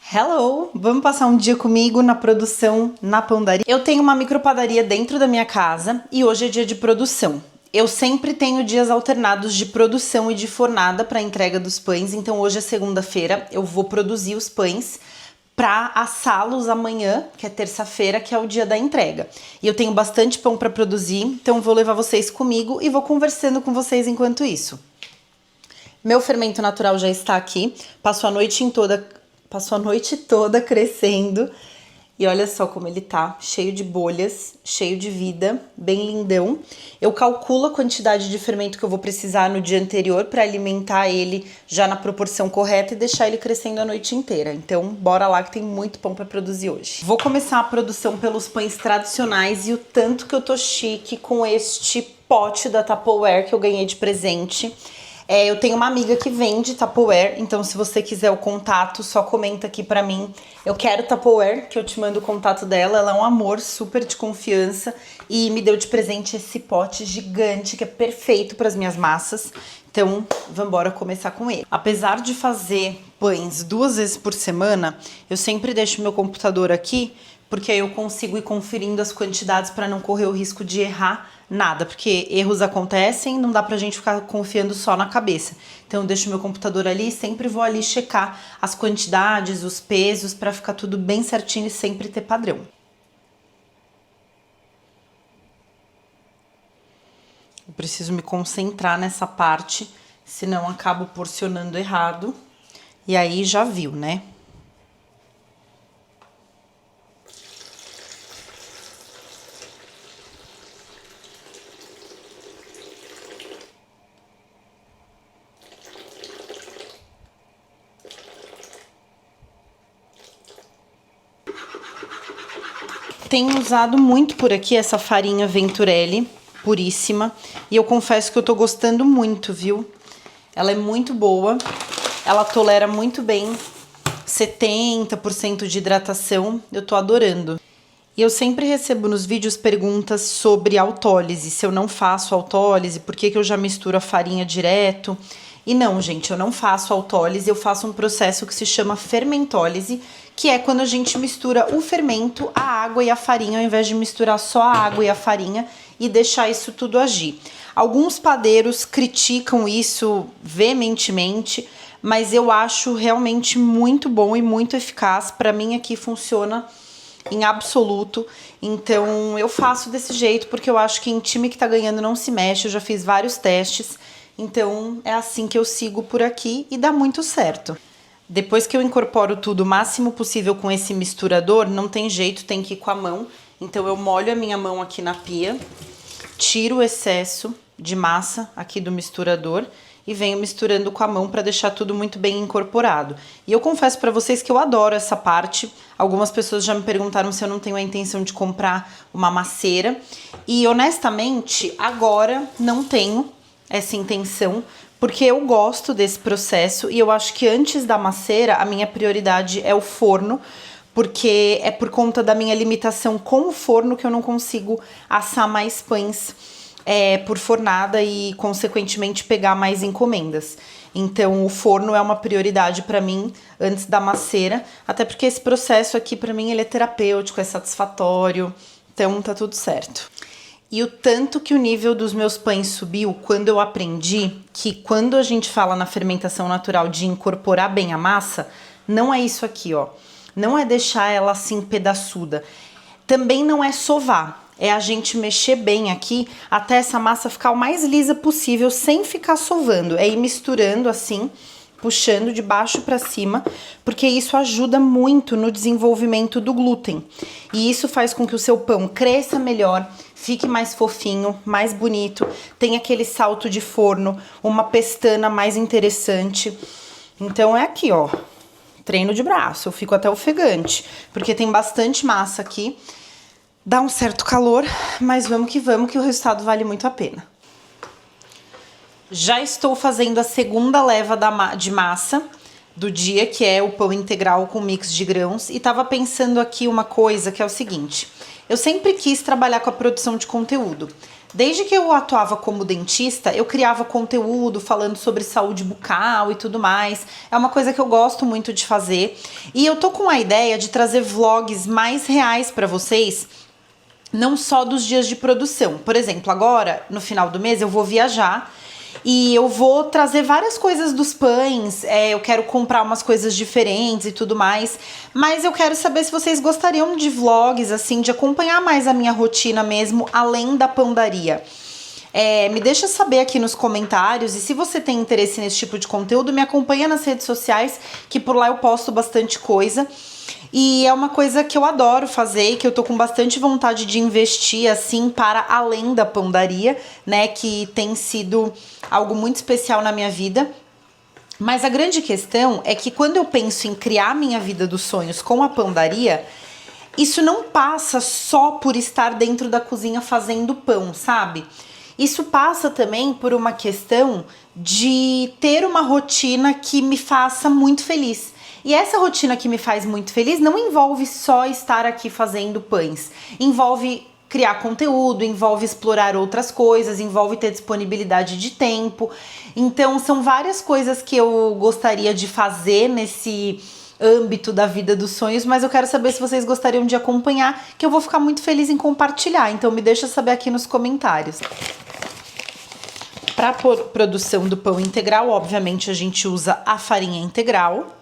Hello! Vamos passar um dia comigo na produção na padaria. Eu tenho uma micropadaria dentro da minha casa e hoje é dia de produção. Eu sempre tenho dias alternados de produção e de fornada para entrega dos pães, então hoje é segunda-feira, eu vou produzir os pães para assá-los amanhã, que é terça-feira, que é o dia da entrega. E eu tenho bastante pão para produzir, então vou levar vocês comigo e vou conversando com vocês enquanto isso. Meu fermento natural já está aqui, passou a noite toda crescendo e olha só como ele tá, cheio de bolhas, cheio de vida, bem lindão. Eu calculo a quantidade de fermento que eu vou precisar no dia anterior para alimentar ele já na proporção correta e deixar ele crescendo a noite inteira. Então, bora lá que tem muito pão para produzir hoje. Vou começar a produção pelos pães tradicionais e o tanto que eu tô chique com este pote da Tupperware que eu ganhei de presente. Eu tenho uma amiga que vende Tupperware, então se você quiser o contato, só comenta aqui pra mim. Eu quero Tupperware, que eu te mando o contato dela. Ela é um amor, super de confiança e me deu de presente esse pote gigante que é perfeito para as minhas massas. Então, vamos embora começar com ele. Apesar de fazer pães 2 vezes por semana, eu sempre deixo meu computador aqui, porque aí eu consigo ir conferindo as quantidades para não correr o risco de errar nada, porque erros acontecem, não dá pra gente ficar confiando só na cabeça. Então eu deixo meu computador ali e sempre vou ali checar as quantidades, os pesos, para ficar tudo bem certinho e sempre ter padrão. Eu preciso me concentrar nessa parte, senão acabo porcionando errado. E aí já viu, né? Tenho usado muito por aqui essa farinha Venturelli, puríssima, e eu confesso que eu tô gostando muito, viu? Ela é muito boa, ela tolera muito bem 70% de hidratação, eu tô adorando. E eu sempre recebo nos vídeos perguntas sobre autólise, se eu não faço autólise, por que eu já misturo a farinha direto? E não, gente, eu não faço autólise, eu faço um processo que se chama fermentólise, que é quando a gente mistura o fermento, a água e a farinha, ao invés de misturar só a água e a farinha e deixar isso tudo agir. Alguns padeiros criticam isso veementemente, mas eu acho realmente muito bom e muito eficaz. Para mim aqui funciona em absoluto, então eu faço desse jeito porque eu acho que em time que tá ganhando não se mexe, eu já fiz vários testes. Então, é assim que eu sigo por aqui e dá muito certo. Depois que eu incorporo tudo o máximo possível com esse misturador, não tem jeito, tem que ir com a mão. Então, eu molho a minha mão aqui na pia, tiro o excesso de massa aqui do misturador e venho misturando com a mão para deixar tudo muito bem incorporado. E eu confesso para vocês que eu adoro essa parte. Algumas pessoas já me perguntaram se eu não tenho a intenção de comprar uma masseira. E, honestamente, agora não tenho essa intenção, porque eu gosto desse processo e eu acho que antes da masseira a minha prioridade é o forno, porque é por conta da minha limitação com o forno que eu não consigo assar mais pães por fornada e consequentemente pegar mais encomendas. Então o forno é uma prioridade para mim antes da masseira, até porque esse processo aqui para mim ele é terapêutico, é satisfatório, então tá tudo certo. E o tanto que o nível dos meus pães subiu quando eu aprendi que quando a gente fala na fermentação natural de incorporar bem a massa, não é isso aqui, ó. Não é deixar ela assim pedaçuda. Também não é sovar. É a gente mexer bem aqui até essa massa ficar o mais lisa possível sem ficar sovando. É ir misturando assim, puxando de baixo para cima, porque isso ajuda muito no desenvolvimento do glúten. E isso faz com que o seu pão cresça melhor, fique mais fofinho, mais bonito, tenha aquele salto de forno, uma pestana mais interessante. Então é aqui, ó, treino de braço, eu fico até ofegante, porque tem bastante massa aqui, dá um certo calor, mas vamos que o resultado vale muito a pena. Já estou fazendo a segunda leva de massa do dia, que é o pão integral com mix de grãos, e tava pensando aqui uma coisa que é o seguinte: eu sempre quis trabalhar com a produção de conteúdo. Desde que eu atuava como dentista, eu criava conteúdo falando sobre saúde bucal e tudo mais. É uma coisa que eu gosto muito de fazer. E eu tô com a ideia de trazer vlogs mais reais para vocês, não só dos dias de produção. Por exemplo, agora, no final do mês, eu vou viajar e eu vou trazer várias coisas dos pães. Eu quero comprar umas coisas diferentes e tudo mais. Mas eu quero saber se vocês gostariam de vlogs, assim, de acompanhar mais a minha rotina mesmo, além da pãodaria. Me deixa saber aqui nos comentários, e se você tem interesse nesse tipo de conteúdo, me acompanha nas redes sociais, que por lá eu posto bastante coisa. E é uma coisa que eu adoro fazer, que eu tô com bastante vontade de investir, assim, para além da pãodaria, né, que tem sido algo muito especial na minha vida. Mas a grande questão é que quando eu penso em criar minha vida dos sonhos com a pãodaria, isso não passa só por estar dentro da cozinha fazendo pão, sabe? Isso passa também por uma questão de ter uma rotina que me faça muito feliz. E essa rotina que me faz muito feliz não envolve só estar aqui fazendo pães. Envolve criar conteúdo, envolve explorar outras coisas, envolve ter disponibilidade de tempo. Então são várias coisas que eu gostaria de fazer nesse âmbito da vida dos sonhos, mas eu quero saber se vocês gostariam de acompanhar, que eu vou ficar muito feliz em compartilhar. Então me deixa saber aqui nos comentários. Para a produção do pão integral, obviamente a gente usa a farinha integral.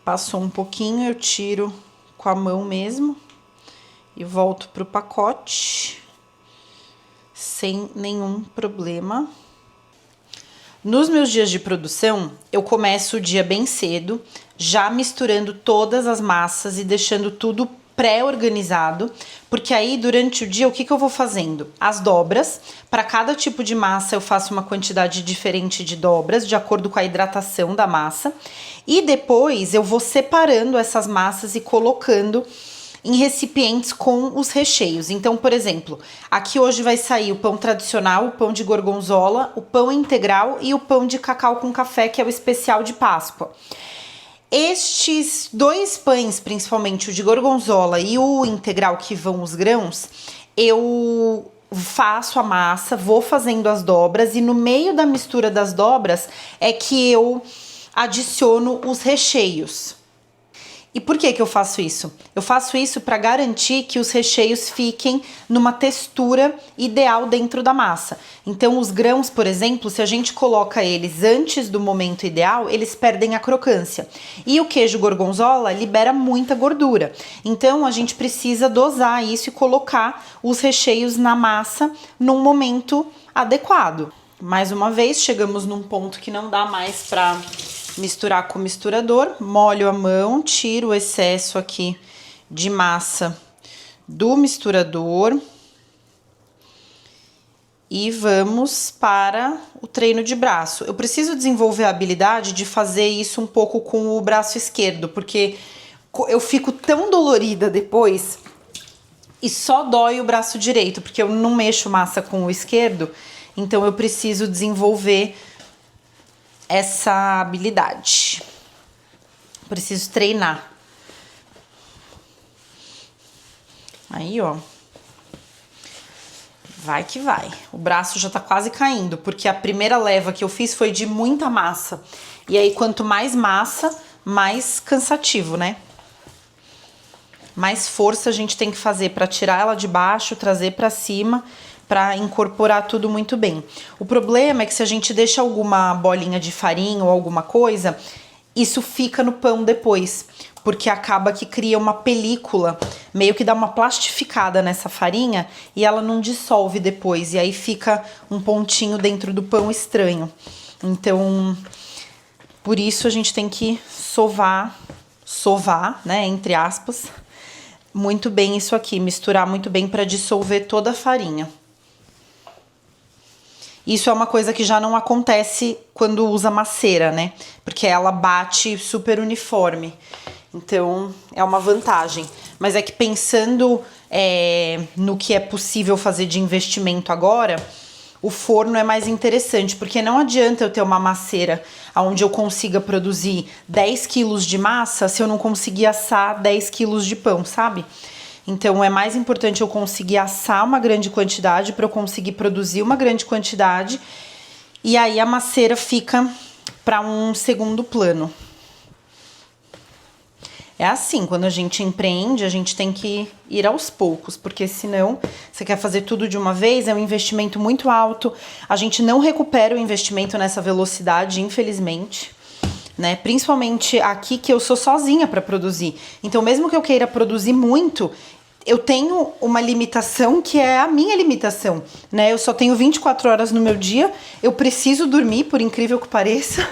Passou um pouquinho, eu tiro com a mão mesmo e volto pro pacote sem nenhum problema. Nos meus dias de produção, eu começo o dia bem cedo, já misturando todas as massas e deixando tudo pré-organizado, porque aí durante o dia o que eu vou fazendo? As dobras, para cada tipo de massa eu faço uma quantidade diferente de dobras, de acordo com a hidratação da massa, e depois eu vou separando essas massas e colocando em recipientes com os recheios. Então, por exemplo, aqui hoje vai sair o pão tradicional, o pão de gorgonzola, o pão integral e o pão de cacau com café, que é o especial de Páscoa. Estes dois pães, principalmente o de gorgonzola e o integral, que vão os grãos, eu faço a massa, vou fazendo as dobras e no meio da mistura das dobras é que eu adiciono os recheios. E por que eu faço isso? Eu faço isso para garantir que os recheios fiquem numa textura ideal dentro da massa. Então os grãos, por exemplo, se a gente coloca eles antes do momento ideal, eles perdem a crocância. E o queijo gorgonzola libera muita gordura. Então a gente precisa dosar isso e colocar os recheios na massa num momento adequado. Mais uma vez, chegamos num ponto que não dá mais para misturar com o misturador, molho a mão, tiro o excesso aqui de massa do misturador e vamos para o treino de braço. Eu preciso desenvolver a habilidade de fazer isso um pouco com o braço esquerdo, porque eu fico tão dolorida depois e só dói o braço direito, porque eu não mexo massa com o esquerdo, então eu preciso desenvolver essa habilidade. Preciso treinar. Aí, ó. Vai que vai. O braço já tá quase caindo, porque a primeira leva que eu fiz foi de muita massa. E aí, quanto mais massa, mais cansativo, né? Mais força a gente tem que fazer para tirar ela de baixo, trazer para cima, para incorporar tudo muito bem. O problema é que se a gente deixa alguma bolinha de farinha ou alguma coisa, isso fica no pão depois, porque acaba que cria uma película, meio que dá uma plastificada nessa farinha e ela não dissolve depois, e aí fica um pontinho dentro do pão estranho. Então, por isso a gente tem que sovar, né, entre aspas, muito bem isso aqui, misturar muito bem para dissolver toda a farinha. Isso é uma coisa que já não acontece quando usa masseira, né? Porque ela bate super uniforme. Então, é uma vantagem. Mas é que pensando no que é possível fazer de investimento agora, o forno é mais interessante, porque não adianta eu ter uma masseira onde eu consiga produzir 10 quilos de massa se eu não conseguir assar 10 quilos de pão, sabe? Então é mais importante eu conseguir assar uma grande quantidade para eu conseguir produzir uma grande quantidade, e aí a masseira fica para um segundo plano. É assim, quando a gente empreende, a gente tem que ir aos poucos, porque senão você quer fazer tudo de uma vez, é um investimento muito alto, a gente não recupera o investimento nessa velocidade, infelizmente, né? Principalmente aqui que eu sou sozinha para produzir. Então, mesmo que eu queira produzir muito, eu tenho uma limitação que é a minha limitação, né? Eu só tenho 24 horas no meu dia, eu preciso dormir, por incrível que pareça,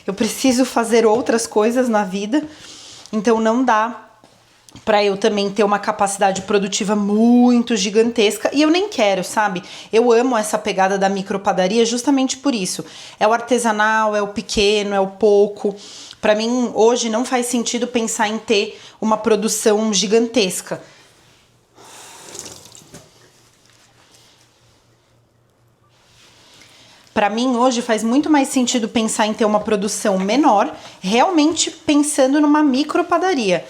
eu preciso fazer outras coisas na vida. Então não dá para eu também ter uma capacidade produtiva muito gigantesca, e eu nem quero, sabe? Eu amo essa pegada da micropadaria justamente por isso. É o artesanal, é o pequeno, é o pouco. Para mim, hoje não faz sentido pensar em ter uma produção gigantesca. Para mim, hoje faz muito mais sentido pensar em ter uma produção menor, realmente pensando numa micropadaria,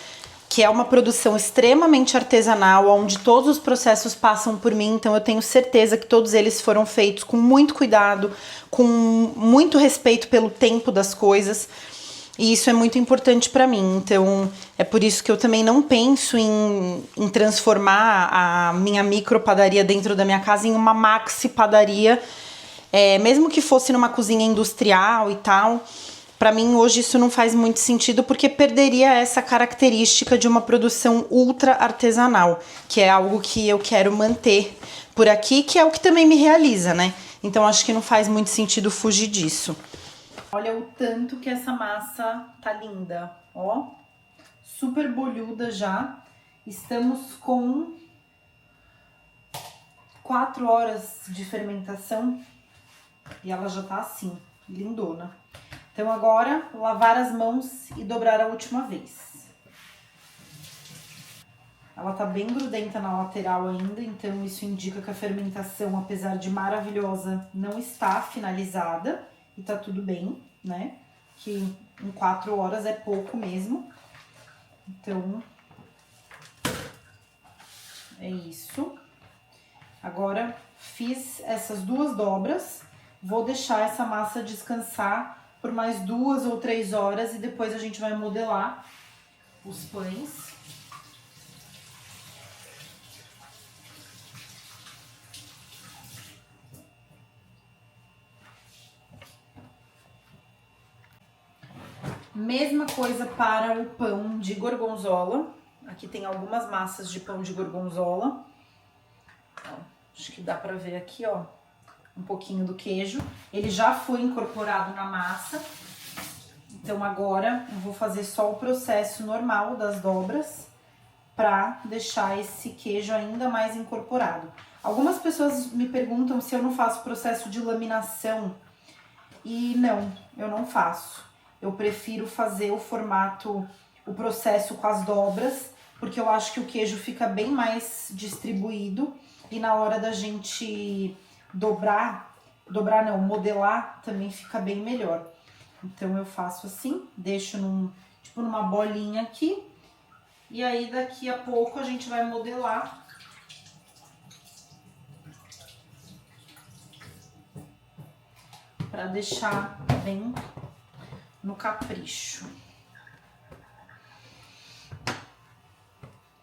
que é uma produção extremamente artesanal, onde todos os processos passam por mim, então eu tenho certeza que todos eles foram feitos com muito cuidado, com muito respeito pelo tempo das coisas, e isso é muito importante para mim. Então é por isso que eu também não penso em transformar a minha micropadaria dentro da minha casa em uma maxi padaria. Mesmo que fosse numa cozinha industrial e tal, para mim hoje isso não faz muito sentido, porque perderia essa característica de uma produção ultra artesanal, que é algo que eu quero manter por aqui, que é o que também me realiza, né? Então acho que não faz muito sentido fugir disso. Olha o tanto que essa massa tá linda, ó, super bolhuda já. Estamos com 4 horas de fermentação. E ela já tá assim, lindona. Então agora, lavar as mãos e dobrar a última vez. Ela tá bem grudenta na lateral ainda, então isso indica que a fermentação, apesar de maravilhosa, não está finalizada. E tá tudo bem, né? Que em 4 horas é pouco mesmo. Então, é isso. Agora, fiz essas 2 dobras. Vou deixar essa massa descansar por mais 2 ou 3 horas e depois a gente vai modelar os pães. Mesma coisa para o pão de gorgonzola. Aqui tem algumas massas de pão de gorgonzola. Ó, acho que dá para ver aqui, ó. Um pouquinho do queijo, ele já foi incorporado na massa, então agora eu vou fazer só o processo normal das dobras para deixar esse queijo ainda mais incorporado. Algumas pessoas me perguntam se eu não faço processo de laminação, e não, eu não faço. Eu prefiro fazer o formato, o processo com as dobras, porque eu acho que o queijo fica bem mais distribuído, e na hora da gente modelar também fica bem melhor. Então eu faço assim, deixo numa bolinha aqui, e aí daqui a pouco a gente vai modelar. Para deixar bem no capricho.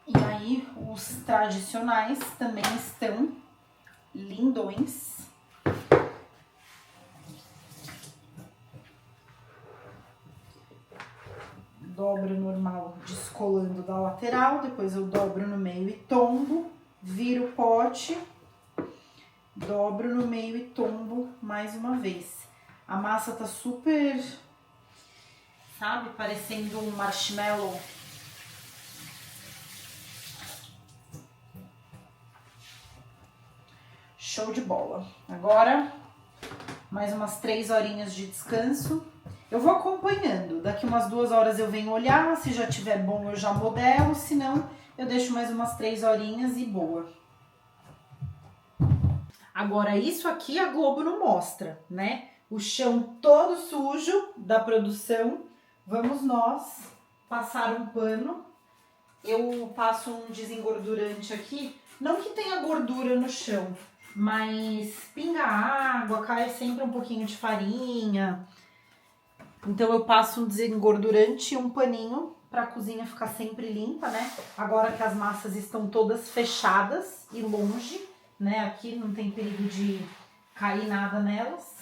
E aí os tradicionais também estão lindões. Dobro normal descolando da lateral, depois eu dobro no meio e tombo, viro o pote, dobro no meio e tombo mais uma vez. A massa tá super, sabe, parecendo um marshmallow. Show de bola. Agora, mais umas 3 horinhas de descanso. Eu vou acompanhando. Daqui umas 2 horas eu venho olhar. Se já tiver bom, eu já modelo. Se não, eu deixo mais umas 3 horinhas e boa. Agora, isso aqui a Globo não mostra, né? O chão todo sujo da produção. Vamos nós passar um pano. Eu passo um desengordurante aqui. Não que tenha gordura no chão, mas pinga água, cai sempre um pouquinho de farinha. Então eu passo um desengordurante e um paninho para a cozinha ficar sempre limpa, né? Agora que as massas estão todas fechadas e longe, né? Aqui não tem perigo de cair nada nelas.